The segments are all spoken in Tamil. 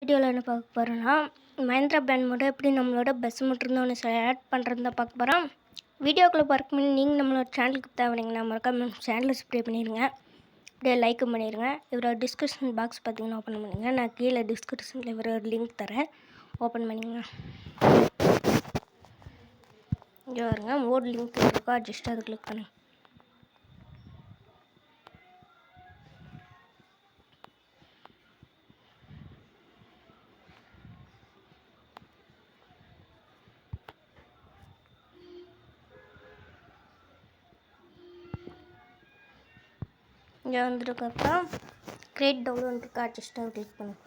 வீடியோவில் என்ன பார்க்க போகிறோன்னா மஹிந்திரா பிராண்ட் மட்டும் எப்படி நம்மளோட பஸ் மட்டும் ஒன்று ஆட் பண்ணுறது தான் பார்க்க போகிறோம். வீடியோக்குள்ளே பார்க்க முன்னாடி நீங்கள் நம்மளோட சேனலுக்கு தேவைங்கன்னா மறக்காம சேனலை சப்ஸ்கிரைப் பண்ணிடுங்க, அப்படியே லைக்கும் பண்ணிடுங்க. இவரோட டிஸ்கிரிப்ஷன் பாக்ஸ் பார்த்தீங்கன்னா ஓப்பன் பண்ணுங்க. நான் கீழே டிஸ்கிரிப்ஷனில் இவரோட லிங்க் தரேன், ஓப்பன் பண்ணிங்க. இங்கே வருங்க, மோட் லிங்க் இருக்கோ ஜஸ்ட் அதை கிளிக் பண்ணுங்க. இங்கே வந்துருக்கப்புறம் கிரியேட் டவுன்லோட் இருக்கா ஜஸ்ட் அதை கிளிக் பண்ணுங்க.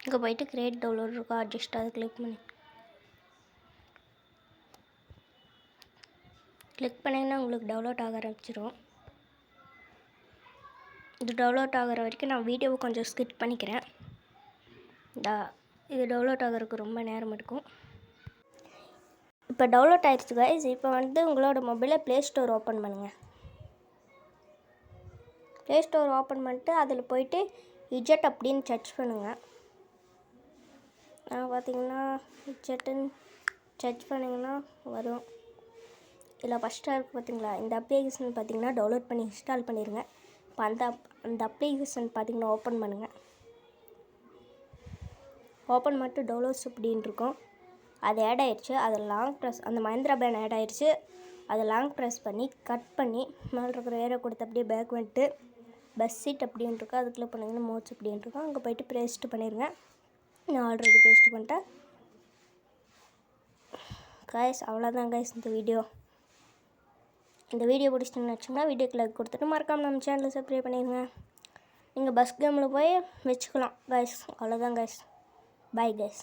இங்கே போய்ட்டு கிரியேட் டவுன்லோட் இருக்கா ஜஸ்ட் அதை கிளிக் பண்ணி பண்ணிங்கன்னா உங்களுக்கு டவுன்லோட் ஆக ஆரம்பிச்சிடும். இது டவுன்லோட் ஆகிற வரைக்கும் நான் வீடியோவை கொஞ்சம் ஸ்கிப் பண்ணிக்கிறேன். இது டவுன்லோட் ஆகிறதுக்கு ரொம்ப நேரம் எடுக்கும். இப்போ டவுன்லோட் ஆகிடுச்சு கைஸ். இப்போ உங்களோட மொபைலில் ப்ளே ஸ்டோர் ஓப்பன் பண்ணுங்கள். ப்ளே ஸ்டோர் ஓப்பன் பண்ணிட்டு அதில் போய்ட்டு இஜெட் அப்படின்னு சர்ச் பண்ணுங்கள். பார்த்தீங்கன்னா இஜெட்டுன்னு சர்ச் பண்ணிங்கன்னா வரும். இதில் ஃபஸ்ட்டாக இருக்குது பார்த்தீங்களா, இந்த அப்ளிகேஷன் பார்த்தீங்கன்னா டவுன்லோட் பண்ணி இன்ஸ்டால் பண்ணிடுங்க. இப்போ அந்த அப்ளிகேஷன் பார்த்தீங்கன்னா ஓப்பன் பண்ணுங்கள். ஓப்பன் பண்ணிட்டு டவுன்லோட்ஸ் அப்படின்னு இருக்கும், அது ஆட் ஆகிடுச்சு. அது லாங் ப்ரெஸ், அந்த மஹிந்திரா பிராண்ட் ஆட் ஆகிடுச்சு. அதை லாங் ப்ரெஸ் பண்ணி கட் பண்ணி மேலே இருக்கிற ஏரை கொடுத்து அப்படியே பேக் வந்துட்டு பஸ் சீட் அப்படின்னு இருக்கும், அதுக்குள்ளே பண்ணிங்கன்னா மோட்ஸ் அப்படின்னு இருக்கும். அங்கே போய்ட்டு பேஸ்ட் பண்ணிடுங்க. நான் ஆல்ரெடி பேஸ்ட் பண்ணிட்டேன் கைஸ். அவ்வளோதான் கைஸ் இந்த வீடியோ. இந்த வீடியோ பிடிச்சிட்டுன்னு வச்சுங்கன்னா வீடியோக்கு லைக் கொடுத்துட்டு மறக்காமல் நம்ம சேனலை சப்ஸ்கிரைப் பண்ணிடுங்க. நீங்கள் பஸ் கேமில் போய் வச்சுக்கலாம் கைஸ். அவ்வளோதான் கைஸ். Bye guys.